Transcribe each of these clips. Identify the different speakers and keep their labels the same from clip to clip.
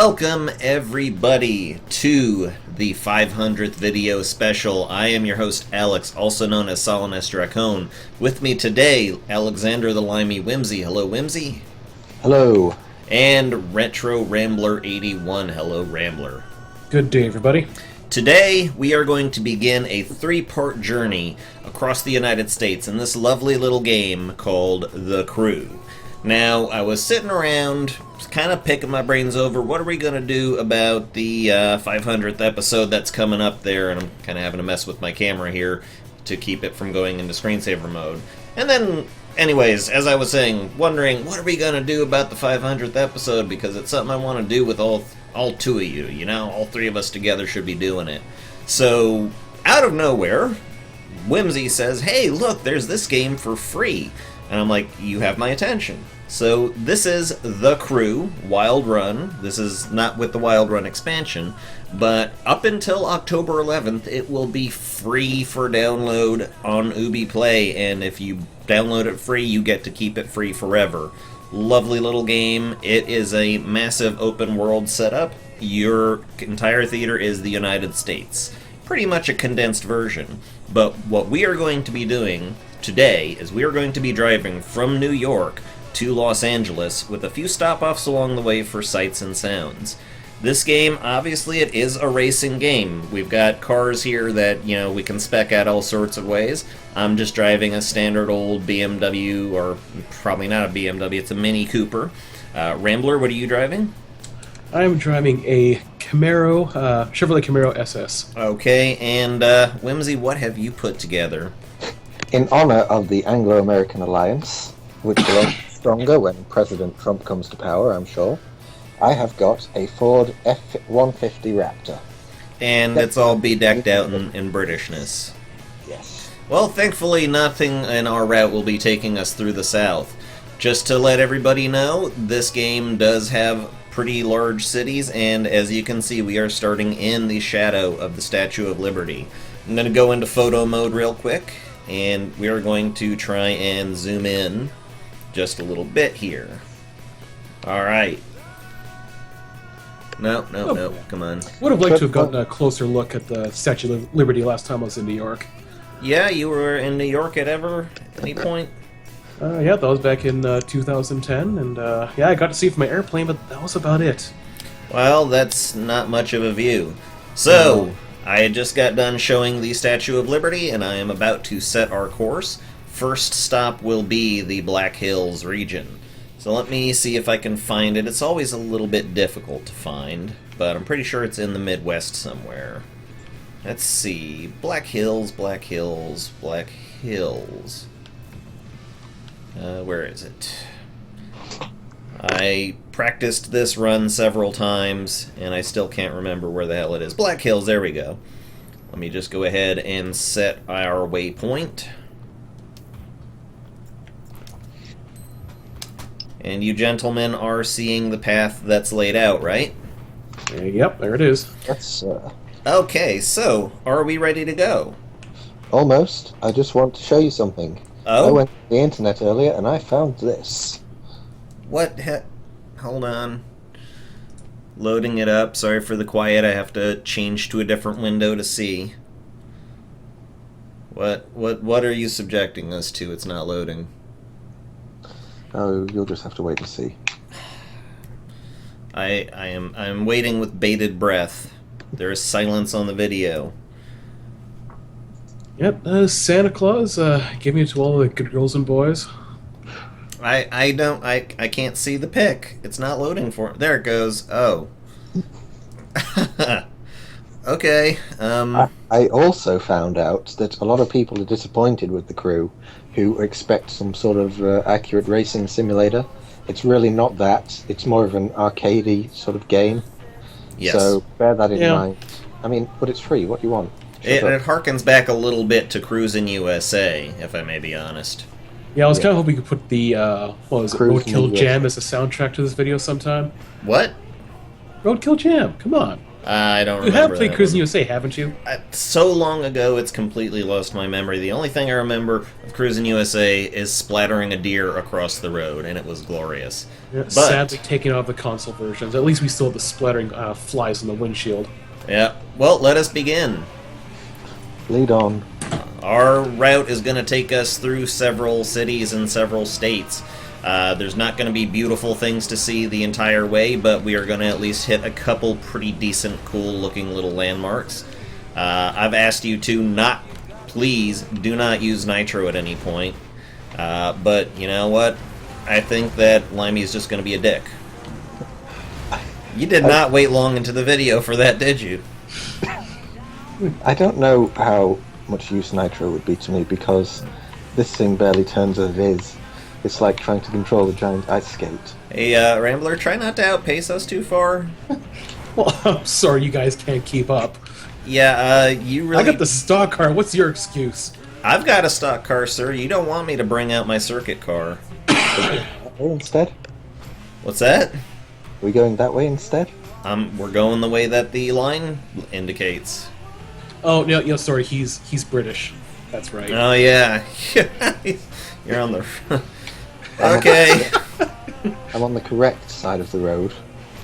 Speaker 1: Welcome everybody to the 500th video special. I am your host Alex, also known as Solemnus Dracone. With me today, Alexander the Limey Whimsy. Hello, Whimsy.
Speaker 2: Hello.
Speaker 1: And Retro Rambler 81. Hello, Rambler.
Speaker 3: Good day, everybody.
Speaker 1: Today, we are going to begin a three-part journey across the United States in this lovely little game called The Crew. Now, I was sitting around, kind of picking my brains over what are we going to do about the 500th episode that's coming up there, and I'm kind of having to mess with my camera here to keep it from going into screensaver mode. And then, anyways, as I was saying, wondering what are we going to do about the 500th episode, because it's something I want to do with all two of you, you know? All three of us together should be doing it. So, out of nowhere, Whimsy says, hey, look, there's this game for free. And I'm like, you have my attention. So this is The Crew, Wild Run. This is not with the Wild Run expansion, but up until October 11th, it will be free for download on Ubiplay, and if you download it free, you get to keep it free forever. Lovely little game. It is a massive open world setup. Your entire theater is the United States. Pretty much a condensed version. But what we are going to be doing today is we are going to be driving from New York to Los Angeles with a few stop-offs along the way for sights and sounds. This game, obviously, it is a racing game. We've got cars here that, you know, we can spec out all sorts of ways. I'm just driving a standard old BMW, or probably not a BMW, it's a Mini Cooper. Rambler, what are you driving?
Speaker 3: I'm driving a Camaro, Chevrolet Camaro SS.
Speaker 1: Okay, and Whimsy, what have you put together?
Speaker 2: In honor of the Anglo-American alliance, which will be stronger when President Trump comes to power, I'm sure, I have got a Ford F-150 Raptor.
Speaker 1: And it's all bedecked out in Britishness.
Speaker 2: Yes.
Speaker 1: Well, thankfully nothing in our route will be taking us through the south. Just to let everybody know, this game does have pretty large cities, and as you can see, we are starting in the shadow of the Statue of Liberty. I'm going to go into photo mode real quick, and we are going to try and zoom in just a little bit here. Alright. No, come on.
Speaker 3: Would have liked to have gotten a closer look at the Statue of Liberty last time I was in New York.
Speaker 1: Yeah, you were in New York at any point?
Speaker 3: Yeah, that was back in 2010, and yeah, I got to see it from my airplane, but that was about it.
Speaker 1: Well, that's not much of a view. So, I had just got done showing the Statue of Liberty, and I am about to set our course. First stop will be the Black Hills region. So let me see if I can find it. It's always a little bit difficult to find, but I'm pretty sure it's in the Midwest somewhere. Let's see. Black Hills, Black Hills, Black Hills. Where is it? I practiced this run several times, and I still can't remember where the hell it is. Black Hills, there we go. Let me just go ahead and set our waypoint. And you gentlemen are seeing the path that's laid out, right?
Speaker 3: Yep, there it is.
Speaker 2: That's,
Speaker 1: Okay, so, are we ready to go?
Speaker 2: almost. I just want to show you something.
Speaker 1: Oh?
Speaker 2: I went to the internet earlier and I found this.
Speaker 1: What Hold on. Loading it up. Sorry for the quiet. I have to change to a different window to see. What are you subjecting us to? It's not loading.
Speaker 2: Oh, you'll just have to wait and see.
Speaker 1: I'm waiting with bated breath. There is silence on the video.
Speaker 3: Yep, Santa Claus giving it to all the good girls and boys.
Speaker 1: I can't see the pic. It's not loading for... There it goes. Oh. Okay.
Speaker 2: I also found out that a lot of people are disappointed with The Crew, who expect some sort of accurate racing simulator. It's really not that. It's more of an arcadey sort of game.
Speaker 1: Yes.
Speaker 2: So bear that in mind. I mean, but it's free. What do you want?
Speaker 1: It harkens back a little bit to Cruisin' USA, if I may be honest.
Speaker 3: Yeah, I was kind of hoping you could put the, what was it,
Speaker 2: Cruising
Speaker 3: Roadkill
Speaker 2: USA.
Speaker 3: Jam as a soundtrack to this video sometime.
Speaker 1: What?
Speaker 3: Roadkill Jam, come on.
Speaker 1: I don't
Speaker 3: You have
Speaker 1: remember
Speaker 3: played
Speaker 1: that
Speaker 3: Cruising
Speaker 1: one.
Speaker 3: USA, haven't you?
Speaker 1: So long ago, it's completely lost my memory. The only thing I remember of Cruising USA is splattering a deer across the road, and it was glorious.
Speaker 3: Yeah,
Speaker 1: But,
Speaker 3: sadly, taking out the console versions. At least we still have the splattering flies on the windshield.
Speaker 1: yeah. Well, let us begin.
Speaker 2: Lead on.
Speaker 1: Our route is going to take us through several cities and several states. There's not going to be beautiful things to see the entire way, but we are going to at least hit a couple pretty decent, cool-looking little landmarks. I've asked you to not, please, do not use nitro at any point. But you know what? I think that Limey's just going to be a dick. You did not wait long into the video for that, did you?
Speaker 2: I don't know how much use nitro would be to me because this thing barely turns as it is. It's like trying to control a giant ice skate.
Speaker 1: Hey, Rambler, try not to outpace us too far.
Speaker 3: Well, I'm sorry you guys can't keep up.
Speaker 1: Yeah, you really...
Speaker 3: I got the stock car. What's your excuse?
Speaker 1: I've got a stock car, sir. You don't want me to bring out my circuit car.
Speaker 2: That way instead?
Speaker 1: What's that?
Speaker 2: Are we going that way instead?
Speaker 1: We're going the way that the line indicates.
Speaker 3: Oh, no, sorry, he's British. That's right.
Speaker 1: Oh, yeah. You're on the... Okay.
Speaker 2: I'm on the correct side of the road.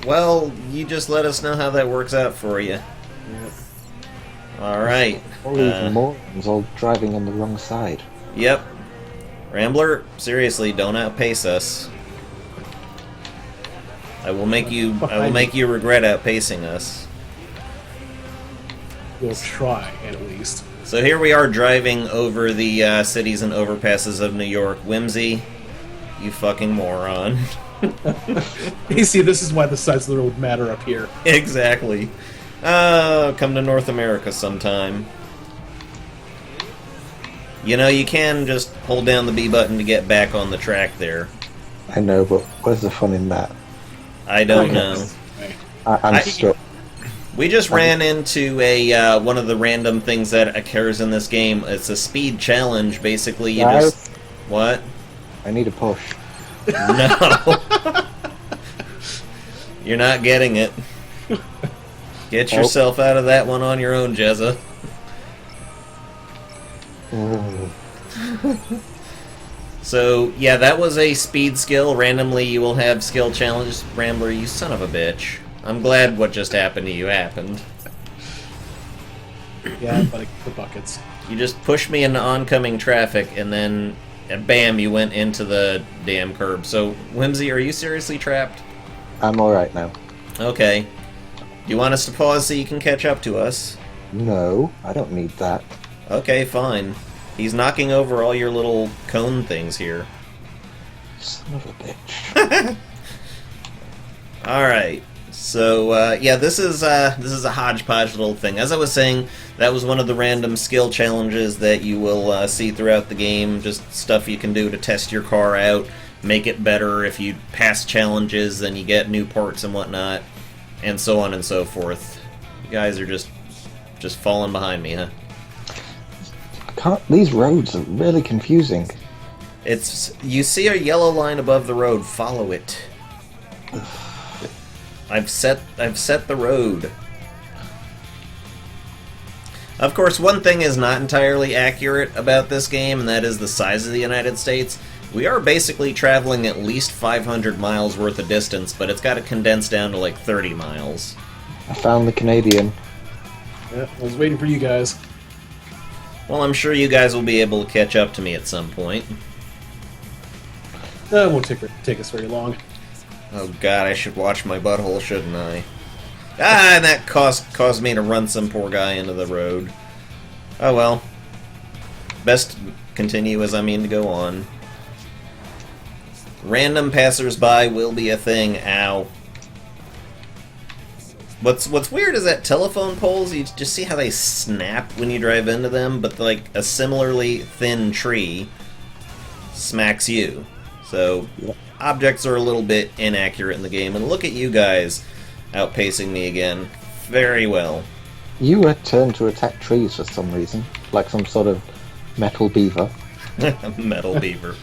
Speaker 1: Well, you just let us know how that works out for you. All right.
Speaker 2: All these morons all driving on the wrong side.
Speaker 1: Yep. Rambler, seriously, don't outpace us. I will make you regret outpacing us.
Speaker 3: We'll try, at least.
Speaker 1: So here we are driving over the cities and overpasses of New York. Whimsy, you fucking moron.
Speaker 3: You see, this is why the sides of the road matter up here.
Speaker 1: Exactly. Come to North America sometime. You know, you can just hold down the B button to get back on the track there.
Speaker 2: I know, but where's the fun in that?
Speaker 1: I don't know.
Speaker 2: I'm stuck.
Speaker 1: We just ran into a one of the random things that occurs in this game. It's a speed challenge. Basically, you
Speaker 2: Guys,
Speaker 1: just... What?
Speaker 2: I need a push.
Speaker 1: No. You're not getting it. Get yourself out of that one on your own, Jezza. So, yeah, that was a speed skill. Randomly, you will have skill challenges. Rambler, you son of a bitch. I'm glad what just happened to you happened.
Speaker 3: Yeah, but the buckets.
Speaker 1: You just pushed me into oncoming traffic, and then, bam, you went into the damn curb. So, Whimsy, are you seriously trapped?
Speaker 2: I'm alright now.
Speaker 1: Okay. Do you want us to pause so you can catch up to us?
Speaker 2: No, I don't need that.
Speaker 1: Okay, fine. He's knocking over all your little cone things here.
Speaker 2: Son of a bitch.
Speaker 1: Alright. So, yeah, this is a hodgepodge little thing. As I was saying, that was one of the random skill challenges that you will see throughout the game. Just stuff you can do to test your car out, make it better. If you pass challenges, then you get new parts and whatnot, and so on and so forth. You guys are just falling behind me, huh?
Speaker 2: These roads are really confusing.
Speaker 1: You see a yellow line above the road, follow it. I've set the road. Of course, one thing is not entirely accurate about this game, and that is the size of the United States. We are basically traveling at least 500 miles worth of distance, but it's got to condense down to like 30 miles.
Speaker 2: I found the Canadian.
Speaker 3: Yeah, I was waiting for you guys.
Speaker 1: Well, I'm sure you guys will be able to catch up to me at some point.
Speaker 3: It won't take us very long.
Speaker 1: Oh god, I should watch my butthole, shouldn't I? Ah, and that caused me to run some poor guy into the road. Oh well. Best continue as I mean to go on. Random passersby will be a thing. Ow. What's weird is that telephone poles, you just see how they snap when you drive into them, but like a similarly thin tree smacks you. So objects are a little bit inaccurate in the game, and look at you guys outpacing me again. Very well.
Speaker 2: You were turned to attack trees for some reason, like some sort of metal beaver.
Speaker 1: Metal beaver.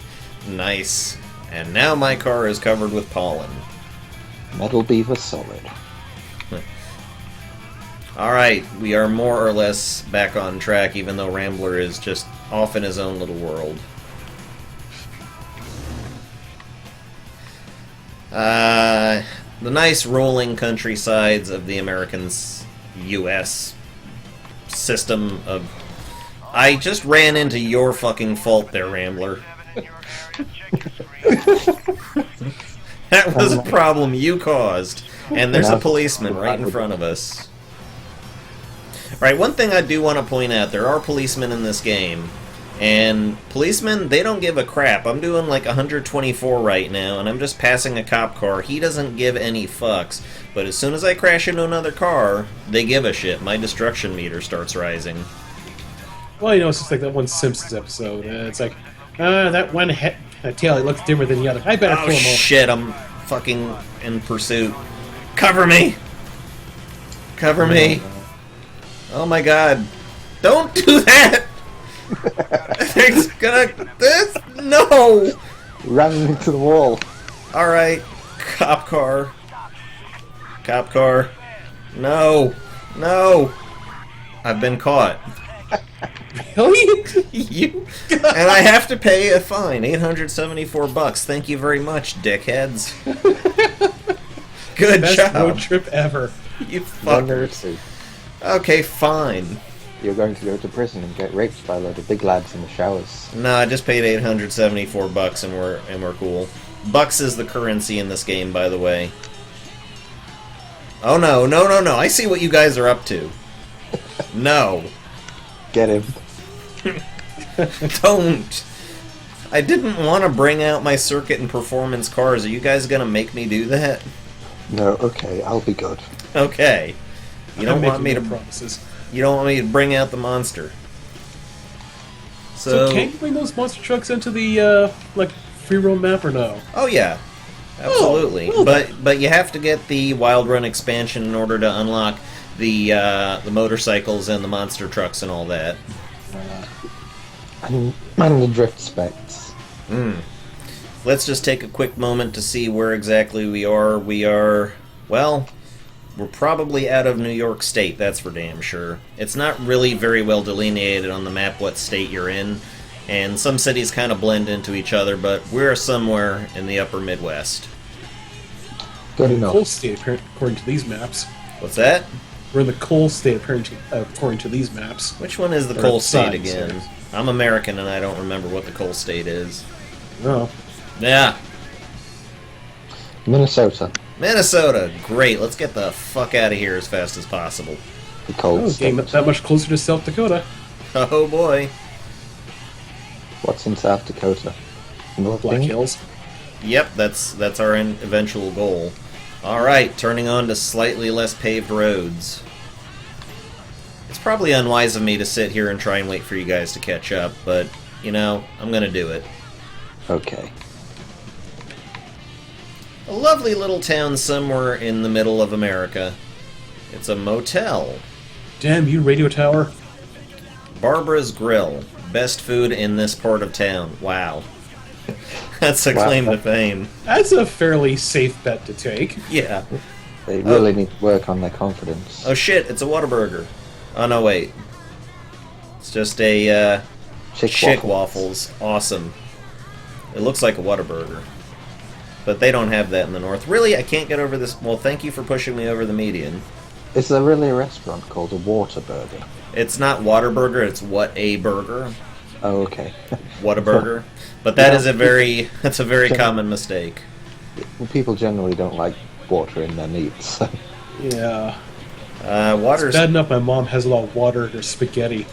Speaker 1: Nice. And now my car is covered with pollen.
Speaker 2: Metal beaver solid.
Speaker 1: Alright, we are more or less back on track, even though Rambler is just off in his own little world. The nice rolling countrysides of the Americans' U.S. system of... I just ran into your fucking fault there, Rambler. That was a problem you caused. And there's a policeman right in front of us. Alright, one thing I do want to point out, there are policemen in this game. And policemen, they don't give a crap. I'm doing like 124 right now, and I'm just passing a cop car. He doesn't give any fucks. But as soon as I crash into another car, they give a shit. My destruction meter starts rising.
Speaker 3: Well, you know, it's just like that one Simpsons episode. It's like, that one tail, it looks different than the other. I better pull him over.
Speaker 1: Shit, I'm fucking in pursuit. Cover me! Cover me! Oh my god. Don't do that! It's gonna... This... No!
Speaker 2: Ran into the wall.
Speaker 1: Alright. Cop car. Cop car. No! No! I've been caught.
Speaker 3: Really?
Speaker 1: You... And I have to pay a fine. $874. Thank you very much, dickheads. Good
Speaker 3: Best
Speaker 1: job.
Speaker 3: road trip ever.
Speaker 1: You fuckers. Okay, fine.
Speaker 2: You're going to go to prison and get raped by a load of big lads in the showers.
Speaker 1: No, I just paid $874 and we're cool. Bucks is the currency in this game, by the way. Oh no, no, no, no! I see what you guys are up to. No.
Speaker 2: Get him.
Speaker 1: Don't! I didn't want to bring out my circuit and performance cars. Are you guys gonna make me do that?
Speaker 2: No, okay, I'll be good.
Speaker 1: Okay. You don't want me to
Speaker 3: promises.
Speaker 1: You don't want me to bring out the monster.
Speaker 3: So can you bring those monster trucks into the like free roam map or no?
Speaker 1: Oh yeah, absolutely.
Speaker 3: Oh, well,
Speaker 1: but you have to get the Wild Run expansion in order to unlock the motorcycles and the monster trucks and all that.
Speaker 2: And the drift specs.
Speaker 1: Let's just take a quick moment to see where exactly we are. We are, well, we're probably out of New York State, that's for damn sure. It's not really very well delineated on the map what state you're in, and some cities kind of blend into each other, but we're somewhere in the upper Midwest.
Speaker 2: Good enough.
Speaker 3: Coal state, according to these maps.
Speaker 1: What's that?
Speaker 3: We're in the coal state, according to these maps.
Speaker 1: Which one is the
Speaker 3: Or
Speaker 1: coal state
Speaker 3: signs,
Speaker 1: again?
Speaker 3: yes.
Speaker 1: I'm American and I don't remember what the coal state is.
Speaker 3: Oh.
Speaker 1: Yeah,
Speaker 2: Minnesota.
Speaker 1: Minnesota. Great, let's get the fuck out of here as fast as possible.
Speaker 2: The cold
Speaker 3: Oh,
Speaker 2: state.
Speaker 3: game that much closer to South Dakota.
Speaker 1: Oh boy.
Speaker 2: What's in South Dakota? North
Speaker 3: Black
Speaker 2: King?
Speaker 3: Hills.
Speaker 1: Yep, that's our eventual goal. Alright, turning on to slightly less paved roads. It's probably unwise of me to sit here and try and wait for you guys to catch up, but, you know, I'm gonna do it.
Speaker 2: Okay.
Speaker 1: A lovely little town somewhere in the middle of America. It's a motel.
Speaker 3: Damn you, radio tower.
Speaker 1: Barbara's Grill. Best food in this part of town. Wow. That's a claim to fame.
Speaker 3: That's a fairly safe bet to take.
Speaker 1: Yeah.
Speaker 2: They really need to work on their confidence.
Speaker 1: Oh shit, it's a Whataburger. Oh no, wait. It's just a, Chick Waffles. Awesome. It looks like a Whataburger. But they don't have that in the north. Really? I can't get over this. Well, thank you for pushing me over the median.
Speaker 2: Is there really a restaurant called a Waterburger?
Speaker 1: It's not Whataburger, it's What a Burger.
Speaker 2: Oh, okay.
Speaker 1: Whataburger. But that
Speaker 2: Yeah.
Speaker 1: is that's a very common mistake.
Speaker 2: Well, people generally don't like water in their meats. So.
Speaker 3: Yeah.
Speaker 1: Water's
Speaker 3: It's bad enough my mom has a lot of water in her spaghetti.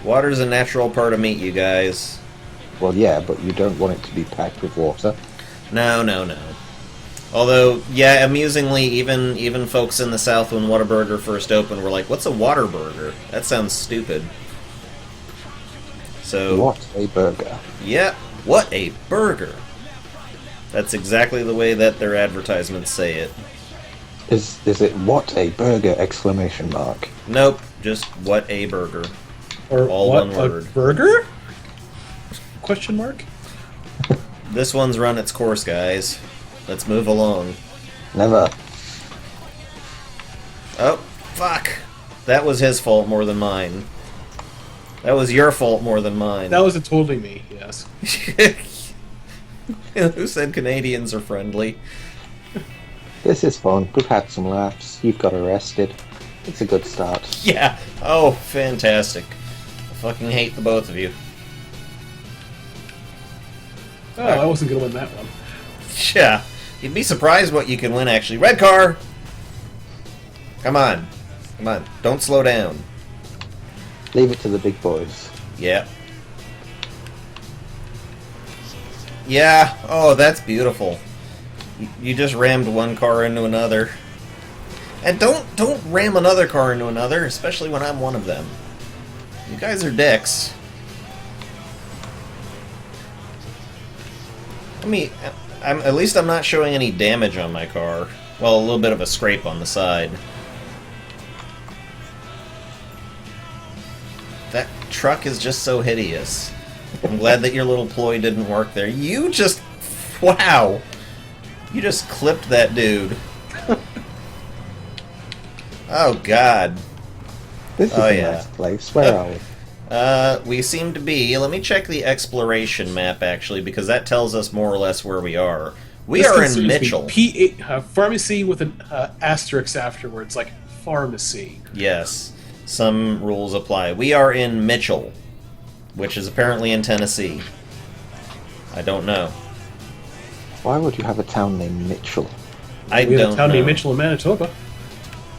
Speaker 1: a natural part of meat, you guys.
Speaker 2: Well, yeah, but you don't want it to be packed with water.
Speaker 1: No, no, no. Although, yeah, amusingly, even folks in the South when Whataburger first opened were like, "What's a Waterburger? That sounds stupid." So,
Speaker 2: What a burger.
Speaker 1: yeah, what a burger! That's exactly the way that their advertisements say it.
Speaker 2: Is it what a burger exclamation mark?
Speaker 1: Nope, just what a burger.
Speaker 3: Or
Speaker 1: All
Speaker 3: what,
Speaker 1: one
Speaker 3: a
Speaker 1: word.
Speaker 3: burger? Question mark?
Speaker 1: This one's run its course, guys. Let's move along.
Speaker 2: Never.
Speaker 1: Oh, fuck! That was his fault more than mine. That was your fault more than mine.
Speaker 3: That wasn't totally me, yes.
Speaker 1: Who said Canadians are friendly?
Speaker 2: This is fun. We've had some laughs. You've got arrested. It's a good start.
Speaker 1: Yeah. Oh, fantastic. I fucking hate the both of you.
Speaker 3: Oh, I wasn't going to win that one.
Speaker 1: Yeah. You'd be surprised what you can win, actually. Red car! Come on. Come on. Don't slow down.
Speaker 2: Leave it to the big boys.
Speaker 1: Yeah. Yeah. Oh, that's beautiful. You just rammed one car into another. And don't ram another car into another, especially when I'm one of them. You guys are dicks. At least I'm not showing any damage on my car. Well, a little bit of a scrape on the side. That truck is just so hideous. I'm glad that your little ploy didn't work there. You just... Wow! You just clipped that dude. Oh, God.
Speaker 2: This is a nice place. Where are we?
Speaker 1: We seem to be... Let me check the exploration map, actually, because that tells us more or less where we are. We are in Mitchell.
Speaker 3: P8, pharmacy with an asterisk afterwards, like pharmacy.
Speaker 1: Yes. Some rules apply. We are in Mitchell, which is apparently in Tennessee. I don't know.
Speaker 2: Why would you have a town named Mitchell?
Speaker 1: I
Speaker 3: We have
Speaker 1: don't
Speaker 3: a town
Speaker 1: know.
Speaker 3: named Mitchell in Manitoba.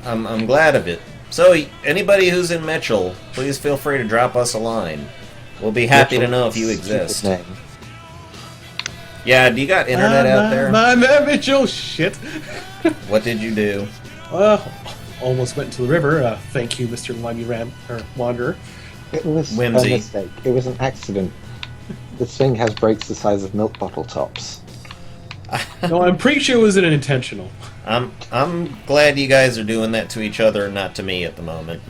Speaker 1: I'm glad of it. So, anybody who's in Mitchell, please feel free to drop us a line. We'll be happy to know if you exist.
Speaker 2: Name.
Speaker 1: Yeah, do you got internet out there?
Speaker 3: My man Mitchell, shit.
Speaker 1: What did you do?
Speaker 3: Almost went into the river. Thank you, Mr. Limey Wanderer.
Speaker 2: It was
Speaker 1: Whimsy.
Speaker 2: a mistake. It was an accident. This thing has brakes the size of milk bottle tops.
Speaker 3: No, I'm pretty sure it wasn't intentional.
Speaker 1: I'm glad you guys are doing that to each other and not to me at the moment.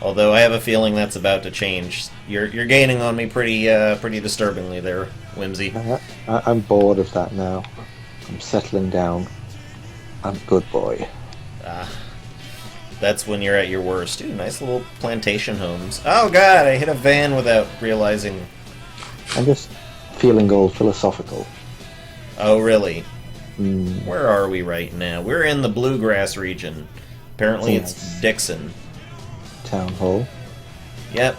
Speaker 1: Although I have a feeling that's about to change. You're gaining on me pretty disturbingly there, Whimsy.
Speaker 2: I'm bored of that now. I'm settling down. I'm a good boy.
Speaker 1: That's when you're at your worst. Ooh, nice little plantation homes. Oh God, I hit a van without realizing.
Speaker 2: I'm just feeling all philosophical.
Speaker 1: Oh really?
Speaker 2: Mm.
Speaker 1: Where are we right now? We're in the Bluegrass region. Apparently
Speaker 2: Yes.
Speaker 1: it's Dixon.
Speaker 2: Town hall.
Speaker 1: Yep.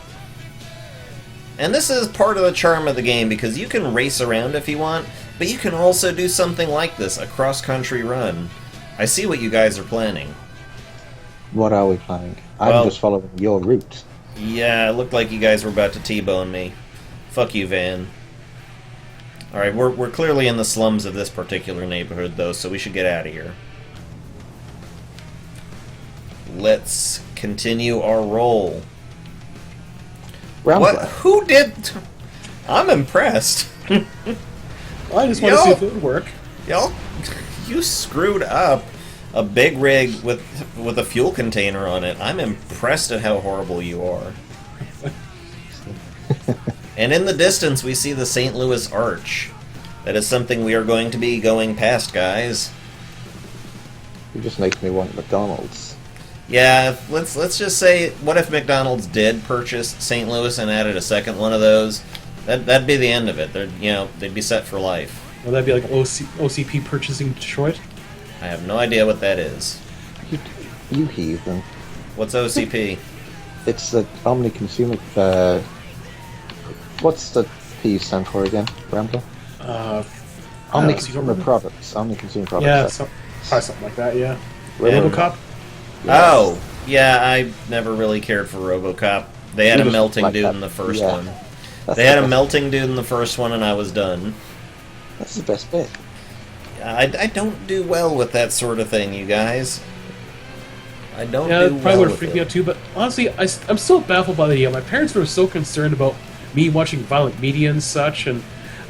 Speaker 1: And this is part of the charm of the game, because you can race around if you want, but you can also do something like this, a cross-country run. I see what you guys are planning.
Speaker 2: What are we planning? I'm
Speaker 1: Well-
Speaker 2: just following your route.
Speaker 1: Yeah, it looked like you guys were about to T-bone me. Fuck you, Van. Alright, we're clearly in the slums of this particular neighborhood, though, so we should get out of here. Let's continue our roll.
Speaker 2: Rambler.
Speaker 1: What? Who did... I'm impressed.
Speaker 3: I just want to
Speaker 1: Yo!
Speaker 3: see if it would work.
Speaker 1: Y'all, you screwed up a big rig with a fuel container on it. I'm impressed at how horrible you are. And in the distance, we see the St. Louis Arch. That is something we are going to be going past, guys.
Speaker 2: You just make me want McDonald's.
Speaker 1: Yeah, let's just say, what if McDonald's did purchase St. Louis and added a second one of those? That'd be the end of it. They'd be set for life.
Speaker 3: Would that be like OCP purchasing Detroit?
Speaker 1: I have no idea what that is.
Speaker 2: You heathen.
Speaker 1: What's OCP?
Speaker 2: It's the Omni Consumer. What's the P stand for again? Rambler? Omni Consumer Products. Omni Consumer Products.
Speaker 3: Yeah, probably something like that, yeah.
Speaker 2: Railroad.
Speaker 3: RoboCop?
Speaker 1: Oh, yeah, I never really cared for RoboCop. They had
Speaker 2: You
Speaker 1: a
Speaker 2: just
Speaker 1: melting
Speaker 2: like
Speaker 1: dude
Speaker 2: that.
Speaker 1: in the first
Speaker 2: Yeah.
Speaker 1: one.
Speaker 2: That's
Speaker 1: They
Speaker 2: the
Speaker 1: had a
Speaker 2: best-
Speaker 1: melting dude in the first one, and I was done.
Speaker 2: That's the best bit.
Speaker 1: I don't do well with that sort of thing, you guys. I don't
Speaker 3: Yeah,
Speaker 1: do
Speaker 3: it probably
Speaker 1: well
Speaker 3: would have
Speaker 1: with
Speaker 3: freaked
Speaker 1: it.
Speaker 3: me out too, but honestly, I'm still baffled by the idea. My parents were so concerned about me watching violent media and such, and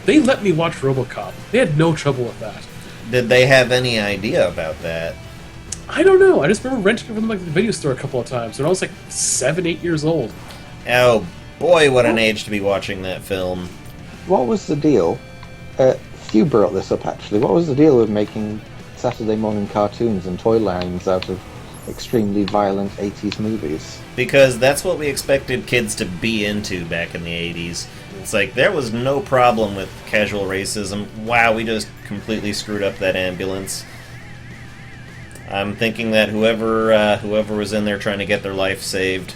Speaker 3: they let me watch RoboCop. They had no trouble with that.
Speaker 1: Did they have any idea about that?
Speaker 3: I don't know. I just remember renting it from like the video store a couple of times when I was like 7, 8 years old.
Speaker 1: Oh, boy, what an age to be watching that film.
Speaker 2: What was the deal? You brought this up actually. What was the deal with making Saturday morning cartoons and toy lines out of extremely violent 80s movies.
Speaker 1: Because that's what we expected kids to be into back in the 80s. It's like, there was no problem with casual racism. Wow, we just completely screwed up that ambulance. I'm thinking that whoever was in there trying to get their life saved,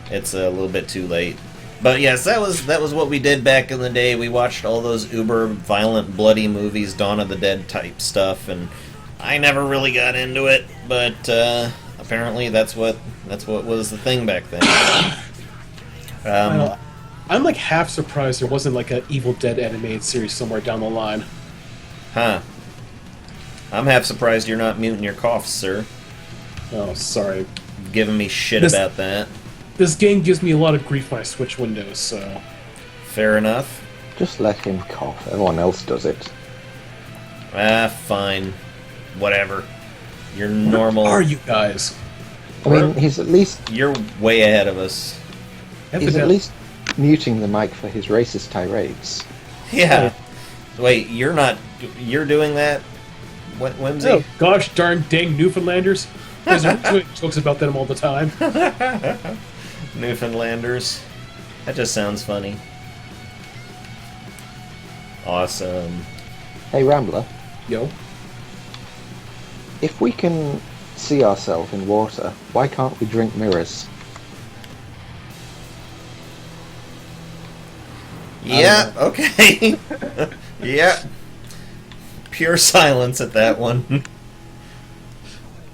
Speaker 1: it's a little bit too late. But yes, that was what we did back in the day. We watched all those uber violent, bloody movies, Dawn of the Dead type stuff, and I never really got into it. But apparently, that's what was the thing back then.
Speaker 3: I'm like half surprised there wasn't like an Evil Dead animated series somewhere down the line.
Speaker 1: Huh. I'm half surprised you're not muting your coughs, sir.
Speaker 3: Oh, sorry.
Speaker 1: Giving me shit about that.
Speaker 3: This game gives me a lot of grief when I switch windows, so...
Speaker 1: Fair enough.
Speaker 2: Just let him cough. Everyone else does it.
Speaker 1: Fine. Whatever. You're normal.
Speaker 3: What are you guys?
Speaker 2: I mean, he's at least
Speaker 1: You're way ahead of us.
Speaker 2: he's at least muting the mic for his racist tirades.
Speaker 1: Yeah. Wait, you're not... You're doing that? Whimsy?
Speaker 3: Oh, gosh darn dang Newfoundlanders. There's jokes about them all the time.
Speaker 1: Newfoundlanders. That just sounds funny. Awesome.
Speaker 2: Hey, Rambler,
Speaker 3: Yo.
Speaker 2: if we can see ourselves in water, why can't we drink mirrors?
Speaker 1: Yeah, okay. Yeah. Pure silence at that one.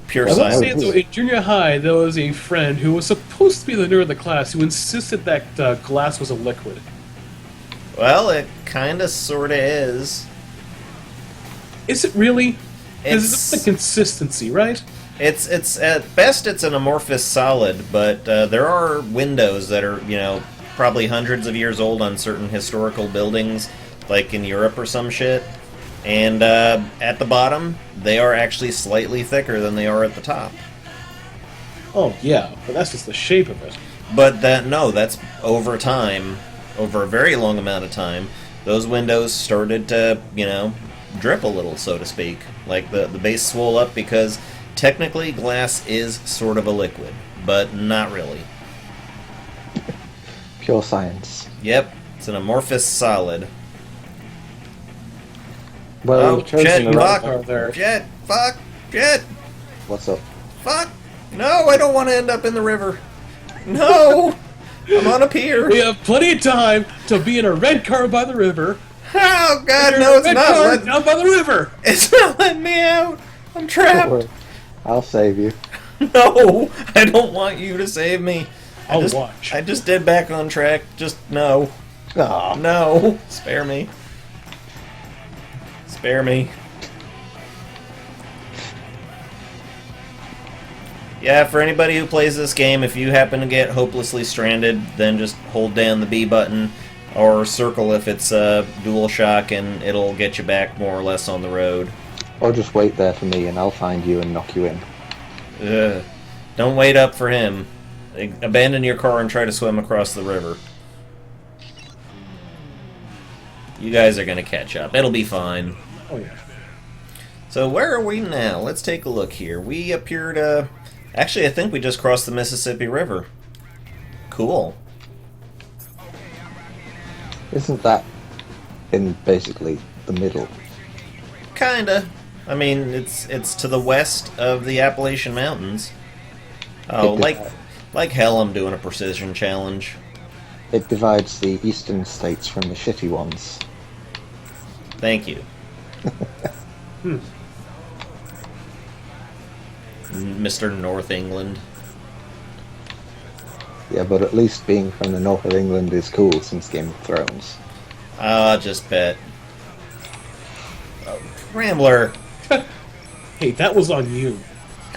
Speaker 1: Pure
Speaker 3: I will
Speaker 1: silence.
Speaker 3: say, though, in junior high, there was a friend who was supposed to be the nerd of the class who insisted that glass was a liquid.
Speaker 1: Well, it kinda sorta is.
Speaker 3: Is it really?
Speaker 1: It's-
Speaker 3: It's the consistency, right?
Speaker 1: It's at best it's an amorphous solid, but there are windows that are, probably hundreds of years old on certain historical buildings, like in Europe or some shit. And at the bottom, they are actually slightly thicker than they are at the top.
Speaker 3: Oh, yeah, but that's just the shape of it.
Speaker 1: But that's over time, over a very long amount of time, those windows started to, drip a little, so to speak. Like the base swole up because technically glass is sort of a liquid, but not really.
Speaker 2: Pure science.
Speaker 1: Yep, it's an amorphous solid.
Speaker 2: Well,
Speaker 1: Oh,
Speaker 2: you've chosen
Speaker 1: shit,
Speaker 2: the right
Speaker 3: part there.
Speaker 1: Shit, fuck, shit,
Speaker 2: What's up?
Speaker 1: fuck. No, I don't want to end up in the river. No, I'm on a pier.
Speaker 3: We have plenty of time to be in a red car by the river.
Speaker 1: Oh, God,
Speaker 3: There's
Speaker 1: no,
Speaker 3: a
Speaker 1: it's
Speaker 3: red
Speaker 1: not.
Speaker 3: car down by the river.
Speaker 1: It's not letting me out. I'm
Speaker 2: Don't
Speaker 1: trapped.
Speaker 2: worry. I'll save you.
Speaker 1: No, I don't want you to save me.
Speaker 3: I'll watch.
Speaker 1: I just did back on track. Just no.
Speaker 2: Aw.
Speaker 1: No. Spare me. Spare me. Yeah, for anybody who plays this game, if you happen to get hopelessly stranded, then just hold down the B button or circle if it's DualShock and it'll get you back more or less on the road.
Speaker 2: Or just wait there for me and I'll find you and knock you in.
Speaker 1: Ugh. Don't wait up for him. Abandon your car and try to swim across the river. You guys are gonna catch up. It'll be fine.
Speaker 3: Oh, yeah.
Speaker 1: So where are we now? Let's take a look here. We appear to... Actually, I think we just crossed the Mississippi River. Cool.
Speaker 2: Isn't that in basically the middle?
Speaker 1: Kinda. I mean, it's to the west of the Appalachian Mountains. Oh, like hell I'm doing a precision challenge.
Speaker 2: It divides the eastern states from the shitty ones.
Speaker 1: Thank you. Mr. North England.
Speaker 2: Yeah, but at least being from the north of England is cool since Game of Thrones.
Speaker 1: Just bet. Rambler.
Speaker 3: Hey, that was on you.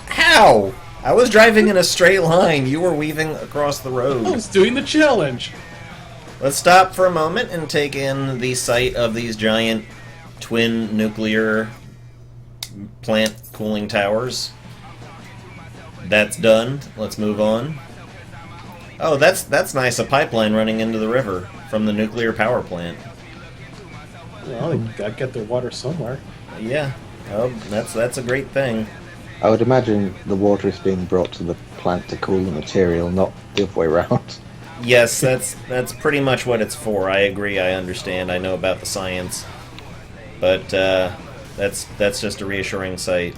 Speaker 1: How? I was driving in a straight line. You were weaving across the
Speaker 3: I
Speaker 1: road.
Speaker 3: was doing the challenge.
Speaker 1: Let's stop for a moment and take in the sight of these giant twin nuclear plant cooling towers. That's done. Let's move on. Oh, that's nice. A pipeline running into the river from the nuclear power plant.
Speaker 3: Well, they gotta get their water somewhere.
Speaker 1: Yeah. Oh, that's a great thing.
Speaker 2: I would imagine the water is being brought to the plant to cool the material, not the other way around.
Speaker 1: Yes, that's pretty much what it's for. I agree. I understand. I know about the science, but that's just a reassuring sight.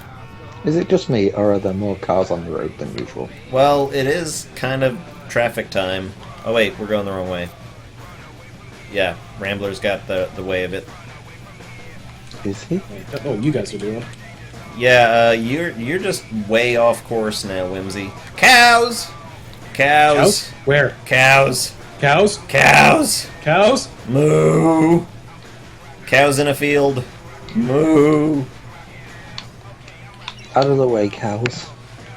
Speaker 2: Is it just me, or are there more cars on the road than usual?
Speaker 1: Well, it is kind of traffic time. Oh wait, we're going the wrong way. Yeah, Rambler's got the way of it.
Speaker 2: Is he?
Speaker 3: Oh, you guys are doing.
Speaker 1: Yeah, you're just way off course now, Whimsy. Cows! Cows!
Speaker 3: Cows? Where?
Speaker 1: Cows!
Speaker 3: Cows?
Speaker 1: Cows!
Speaker 3: Cows?
Speaker 1: Moo! Cows in a field. Moo!
Speaker 2: Out of the way, cows.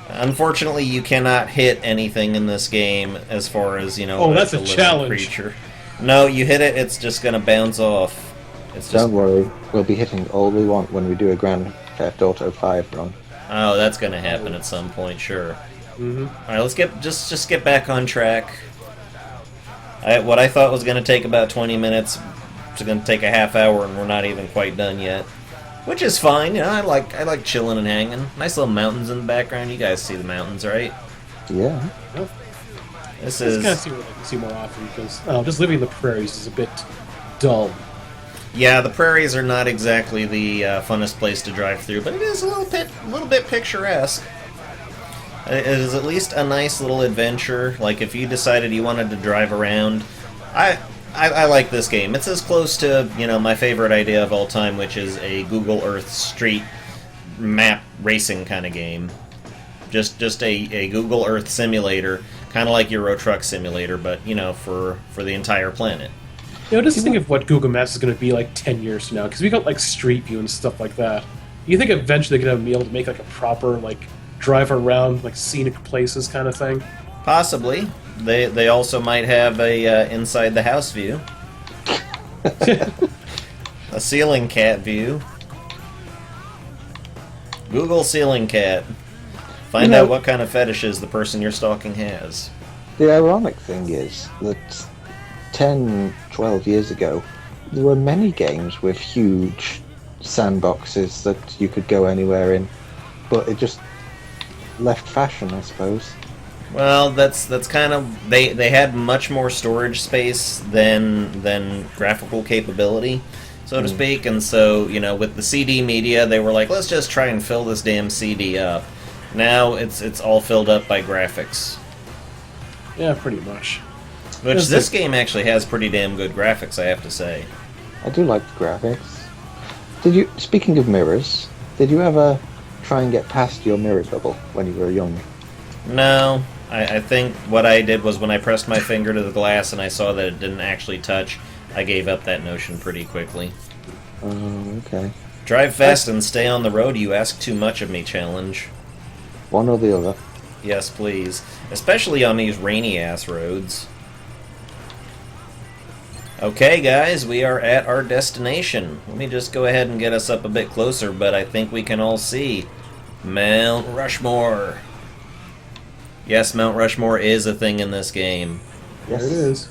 Speaker 1: Unfortunately, you cannot hit anything in this game as far as,
Speaker 3: Oh, that's a
Speaker 1: living
Speaker 3: challenge.
Speaker 1: creature. No, you hit it, it's just gonna bounce off. It's just...
Speaker 2: Don't worry, we'll be hitting all we want when we do a Grand Theft Auto 5 run.
Speaker 1: Oh, that's gonna happen at some point, sure.
Speaker 3: Mm-hmm.
Speaker 1: Alright, let's just get back on track. What I thought was gonna take about 20 minutes, it's gonna take a half hour, and we're not even quite done yet. Which is fine, I like chilling and hanging. Nice little mountains in the background. You guys see the mountains, right?
Speaker 2: Yeah.
Speaker 3: Well,
Speaker 1: This
Speaker 3: let's
Speaker 1: is...
Speaker 3: kind of see what I can see more often, because just living in the prairies is a bit dull.
Speaker 1: Yeah, the prairies are not exactly the funnest place to drive through, but it is a little bit picturesque. It is at least a nice little adventure. Like, if you decided you wanted to drive around, I like this game. It's as close to, my favorite idea of all time, which is a Google Earth street map racing kind of game. Just a Google Earth simulator, kind of like Euro Truck Simulator, but, for the entire planet.
Speaker 3: Just think of what Google Maps is going to be like 10 years from now, because we got like Street View and stuff like that. You think eventually they're going to be able to make like a proper like drive around like scenic places kind of thing?
Speaker 1: Possibly. They also might have a inside the house view, a ceiling cat view. Google ceiling cat. Find out what kind of fetishes the person you're stalking has.
Speaker 2: The ironic thing is that 10, 12 years ago, there were many games with huge sandboxes that you could go anywhere in, but it just left fashion, I suppose.
Speaker 1: Well, that's kind of... They had much more storage space than graphical capability, so to speak, and so, with the CD media, they were like, let's just try and fill this damn CD up. Now it's all filled up by graphics.
Speaker 3: Yeah, pretty much.
Speaker 1: Which this game actually has pretty damn good graphics, I have to say.
Speaker 2: I do like the graphics. Speaking of mirrors, did you ever try and get past your mirror double when you were young?
Speaker 1: No. I think what I did was when I pressed my finger to the glass and I saw that it didn't actually touch, I gave up that notion pretty quickly.
Speaker 2: Oh, okay.
Speaker 1: Drive fast and stay on the road, you ask too much of me challenge.
Speaker 2: One or the other.
Speaker 1: Yes, please. Especially on these rainy-ass roads. Okay, guys, we are at our destination. Let me just go ahead and get us up a bit closer, but I think we can all see Mount Rushmore. Yes, Mount Rushmore is a thing in this game.
Speaker 2: Yes.
Speaker 3: There it is.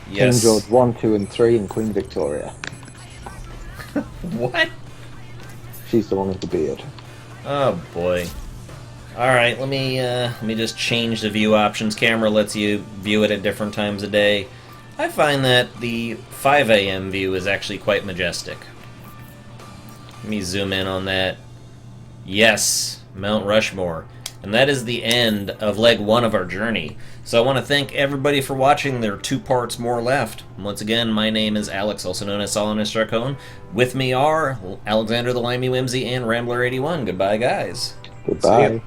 Speaker 1: Yes.
Speaker 2: King George 1, 2, and 3, and Queen Victoria.
Speaker 1: What?
Speaker 2: She's the one with the beard.
Speaker 1: Oh boy. Alright, let me just change the view options. Camera lets you view it at different times of day. I find that the 5 a.m. view is actually quite majestic. Let me zoom in on that. Yes, Mount Rushmore. And that is the end of leg 1 of our journey. So I want to thank everybody for watching. There are 2 parts more left. Once again, my name is Alex, also known as Solomon Stracone. With me are Alexander the Limey Whimsy and Rambler 81. Goodbye, guys.
Speaker 2: Goodbye.